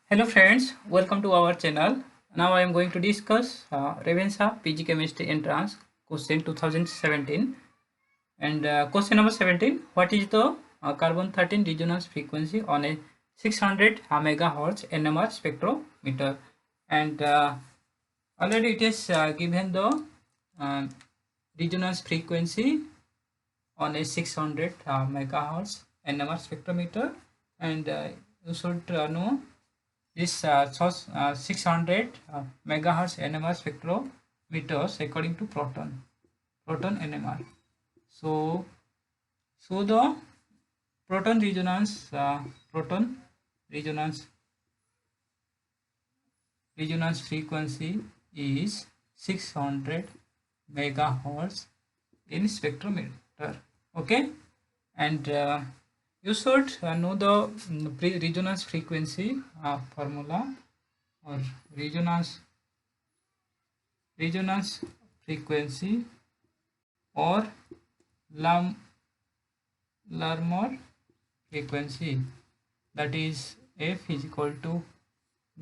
Hello friends, welcome to our channel. Now I am going to discuss Ravensa PG Chemistry Entrance question 2017 and question number 17. What is the carbon 13 resonance frequency on a 600 megahertz NMR spectrometer? And already it is given the uh, resonance frequency on a 600 megahertz NMR spectrometer, and you should know this 600 megahertz NMR spectrometers according to proton NMR. So the proton resonance resonance resonance frequency is 600 megahertz in spectrometer. Okay, and you should know the resonance frequency formula, or resonance frequency, or Larmor frequency, that is F is equal to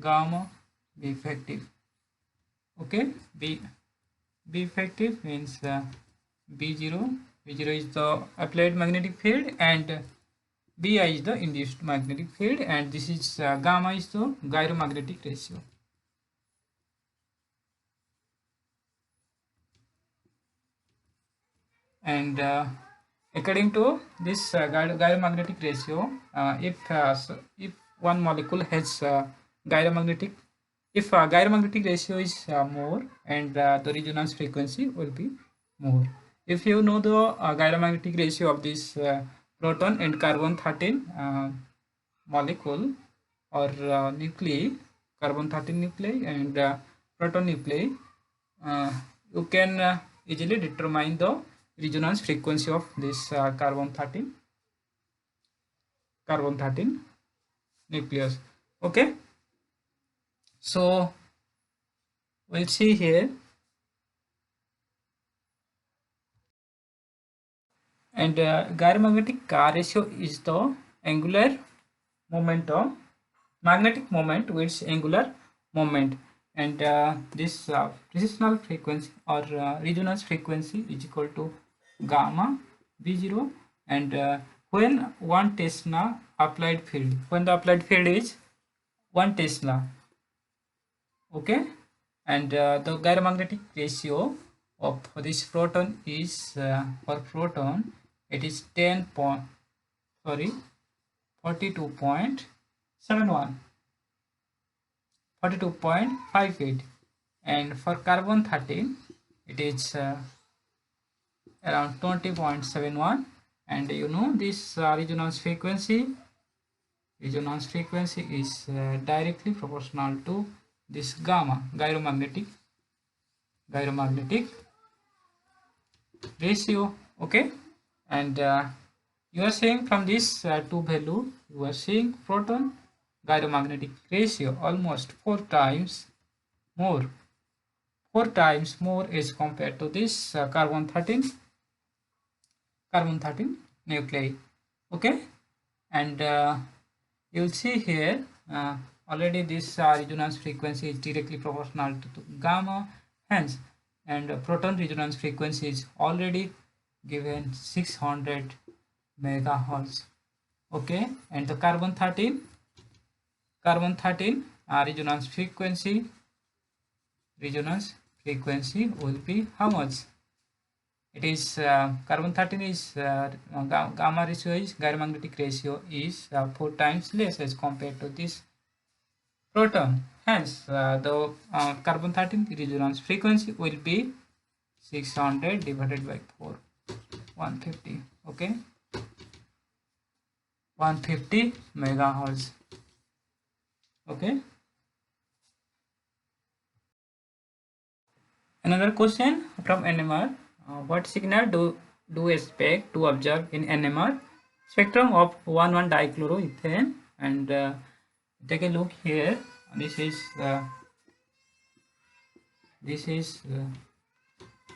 gamma B effective. Okay, B effective means B0 is the applied magnetic field, and Bi is the induced magnetic field, and this is gamma is the gyromagnetic ratio. And according to this gyromagnetic ratio, if one molecule has gyromagnetic, if gyromagnetic ratio is more, and the resonance frequency will be more. If you know the gyromagnetic ratio of this proton and carbon 13 molecule, or nuclei, carbon 13 nuclei and proton nuclei, you can easily determine the resonance frequency of this carbon 13 nucleus. Okay, so we'll see here. And gyromagnetic ratio is the angular momentum, magnetic moment with angular moment, and this precessional frequency, or resonance frequency, is equal to gamma B0. And when 1 Tesla applied field, when the applied field is 1 Tesla, okay, and the gyromagnetic ratio of this proton is for proton, it is 42.71, 42.58, and for carbon 13 it is around 20.71. and you know this resonance frequency is directly proportional to this gamma, gyromagnetic ratio. Okay, and you are saying from this two value, you are seeing proton gyromagnetic ratio almost 4 times more as compared to this carbon 13 nuclei. Okay, and you'll see here already this resonance frequency is directly proportional to gamma, hence, and proton resonance frequency is already given 600 megahertz. Okay, and the carbon 13 resonance frequency will be how much? It is carbon 13 is gamma ratio is gyromagnetic ratio is 4 times less as compared to this proton. Hence, the carbon 13 resonance frequency will be 600 divided by 4, 150. Okay, 150 megahertz. Okay. Another question from NMR. What signal do we expect to observe in NMR spectrum of 1,1-dichloroethane? And take a look here. This is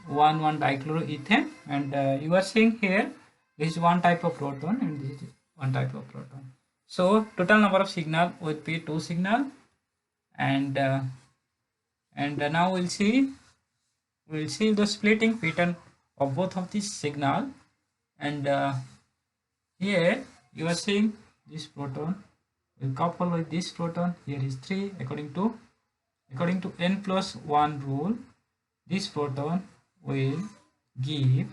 1,1-dichloroethane, and you are seeing here this is one type of proton and this is one type of proton. So total number of signal would be 2 signal, and now we'll see the splitting pattern of both of these signal. And here you are seeing this proton will couple with this proton. Here is 3. According to n plus 1 rule, this proton will give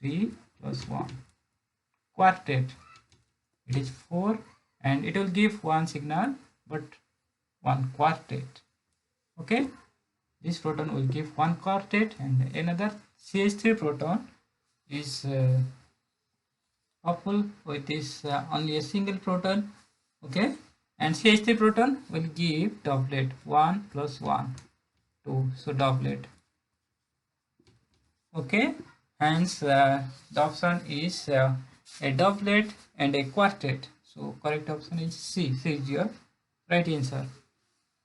3 plus 1 quartet. It is 4, and it will give one signal but one quartet. Okay, this proton will give one quartet, and another CH3 proton is coupled with this only a single proton. Okay, and CH3 proton will give doublet 1 plus 1 2, so doublet. Okay, hence the option is a doublet and a quartet. So correct option is C. C is your right answer.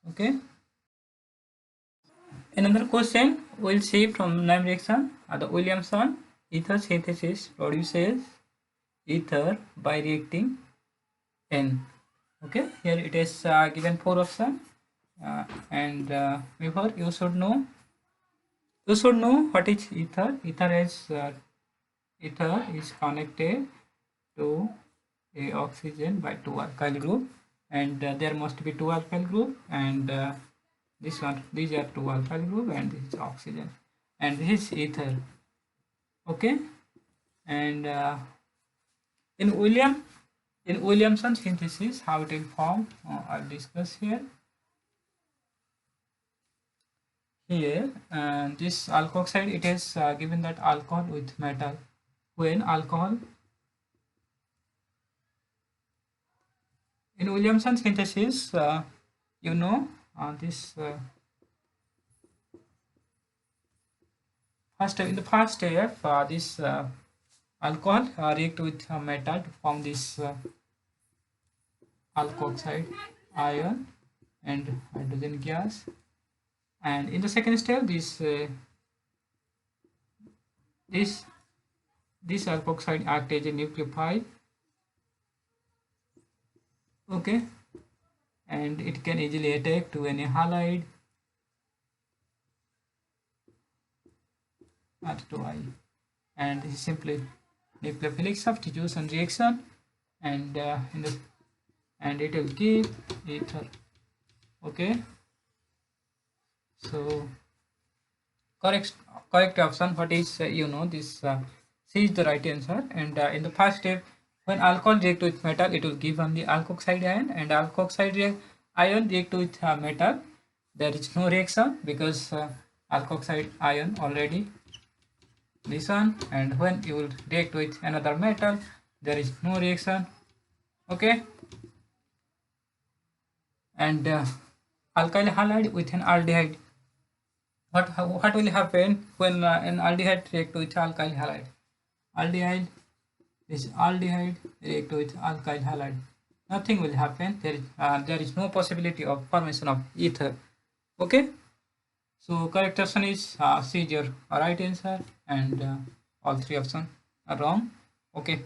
Okay. Another question we'll see from name reaction. The Williamson ether synthesis produces ether by reacting N. Okay, here it is given 4 options, and before you should know what is ether. Ether is connected to a oxygen by 2 alkyl group, and there must be 2 alkyl group, and these are 2 alkyl group, and this is oxygen, and this is ether. Okay, and in Williamson synthesis, how it will form, I'll discuss here. Here, this alkoxide, it is given that alcohol with metal. When alcohol in Williamson synthesis, you know, this in the first step, this alcohol react with metal to form this alkoxide ion and hydrogen gas, and in the second step, this alkoxide act as a nucleophile. Okay, and it can easily attack to any halide at 2I, and this is simply nucleophilic substitution reaction, and it will give ether. Okay, so correct option, what is this C is the right answer. And in the first step, when alcohol react with metal, it will give only alkoxide ion, and alkoxide ion react with metal, there is no reaction because alkoxide ion already this one, and when you will react with another metal, there is no reaction. Okay, and alkyl halide with an aldehyde, what will happen when an aldehyde react with alkyl halide? This aldehyde react with alkyl halide, nothing will happen. There is no possibility of formation of ether. Okay, so correct option is C is your right answer, and all 3 options are wrong. Okay.